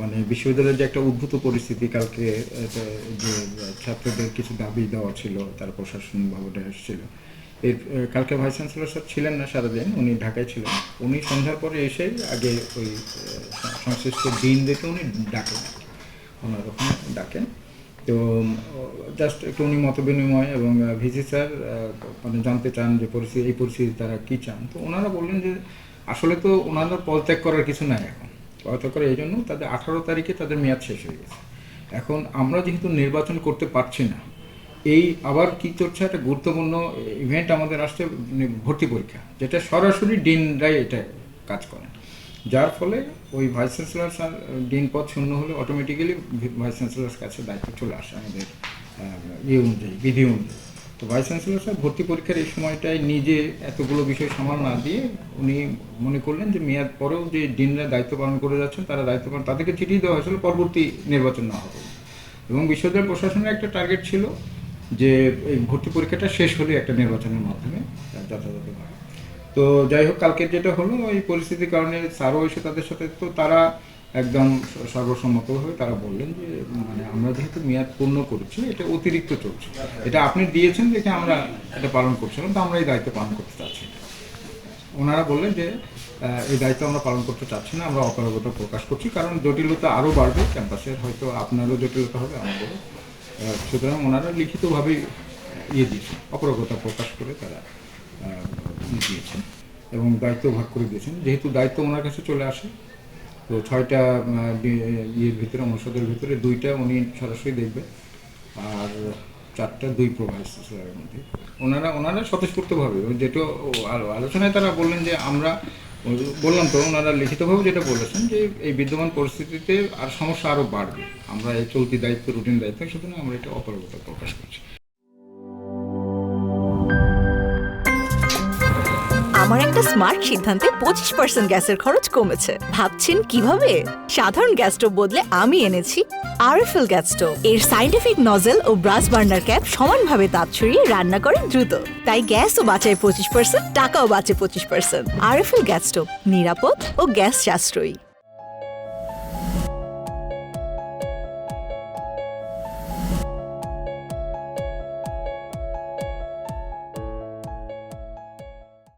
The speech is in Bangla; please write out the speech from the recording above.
মানে বিশ্ববিদ্যালয়ের যে একটা উদ্ভূত পরিস্থিতি, কালকে যে ছাত্রদের কিছু দাবি দেওয়া ছিল, তার প্রশাসন ভবনে এসেছিল। এর কালকে ভাইস চ্যান্সেলর স্যার ছিলেন না সারাদিন, উনি ঢাকায় ছিলেন। উনি সন্ধ্যার পরে এসেই আগে ওই সংশ্লিষ্ট ডিনদেরকে উনি ডাকেন, ওনার ওখানে ডাকেন। তো জাস্ট একটু উনি মত বিনিময়, এবং ভিসি স্যার মানে জানতে চান যে পরিস্থিতি, এই পরিস্থিতি তারা কী চান। তো ওনারা বললেন যে আসলে তো ওনারা পদত্যাগ করার কিছু নাই এখন, পদত্যাগ করে এই জন্য তাদের 18 তারিখে তাদের মেয়াদ শেষ হয়ে গেছে। এখন আমরা যেহেতু নির্বাচন করতে পারছি না, এই আবার কি চলছে, একটা গুরুত্বপূর্ণ ইভেন্ট আমাদের আসছে, ভর্তি পরীক্ষা, যেটা সরাসরি ডিনরাই এটা কাজ করেন। যার ফলে ওই ভাইস চ্যান্সেলর স্যার ডিন পদ শূন্য হলে অটোমেটিক্যালি ভাইস চ্যান্সেলরের কাছে দায়িত্ব চলে আসে আমাদের ইয়ে অনুযায়ী, বিধি অনুযায়ী। তো ভাইস চ্যান্সেলর স্যার ভর্তি পরীক্ষার এই সময়টায় নিজে এতগুলো বিষয় সামাল না দিয়ে উনি মনে করলেন যে মেয়াদ পরেও যে ডিনরা দায়িত্ব পালন করে যাচ্ছেন, তারা দায়িত্ব পালন, তাদেরকে চিঠি দেওয়া হয়েছিল পরবর্তী নির্বাচন না হবে। এবং বিশ্ববিদ্যালয় প্রশাসনের একটা টার্গেট ছিল যে এই ভর্তি পরীক্ষাটা শেষ হলে একটা নির্বাচনের মাধ্যমে যথাযথভাবে। তো যাই হোক, কালকের যেটা হলো, ওই পরিস্থিতির কারণে স্যারও এসে তাদের সাথে, তো তারা একদম সর্বসম্মতভাবে তারা বললেন যে মানে আমরা যেহেতু মেয়াদ পূর্ণ করছি, এটা অতিরিক্ত চলছে, এটা আপনি দিয়েছেন দেখে আমরা এটা পালন করছিলাম, তো আমরা এই দায়িত্ব পালন করতে চাচ্ছি না। ওনারা বললেন যে এই দায়িত্ব আমরা পালন করতে চাচ্ছি না, আমরা অপারগতা প্রকাশ করছি, কারণ জটিলতা আরও বাড়বে ক্যাম্পাসের, হয়তো আপনারও জটিলতা হবে, আমাদেরও। সুতরাং ওনারা লিখিতভাবেই ইয়ে দিয়েছেন, অপারগতা প্রকাশ করে তারা দিয়েছেন এবং দায়িত্ব ভাগ করে দিয়েছেন। যেহেতু দায়িত্ব ওনার কাছে চলে আসে, তো 6টা ইয়ের ভিতরে, অনুষদের ভিতরে 2টা উনি সরাসরি দেখবেন, আর 4টা 2 প্রভাইসের মধ্যে ওনারা স্বতঃস্ফূর্তভাবে যেটা আলোচনায় তারা বললেন যে আমরা বললাম, তো ওনারা লিখিতভাবে যেটা বলেছেন যে এই বিদ্যমান পরিস্থিতিতে আর সমস্যা আরও বাড়বে, আমরা এই চলতি দায়িত্ব, রুটিন দায়িত্ব, সুতরাং আমরা এটা অপারগতা প্রকাশ করছি। আমার একটা স্মার্ট সিদ্ধান্তে 25% গ্যাসের খরচ কমেছে। ভাবছেন কিভাবে? সাধারণ গ্যাস স্টোভ বদলে আমি এনেছি আরএফএল গ্যাস স্টোভ। এর সাইন্টিফিক নজল ও ব্রাস বার্নার ক্যাপ সমানভাবে তাপ ছড়িয়ে রান্না করে দ্রুত, তাই গ্যাসও বাঁচায় 25%, টাকাও বাঁচে 25%। আরএফএল গ্যাস স্টোভ, নিরাপদ ও গ্যাস সাশ্রয়ী।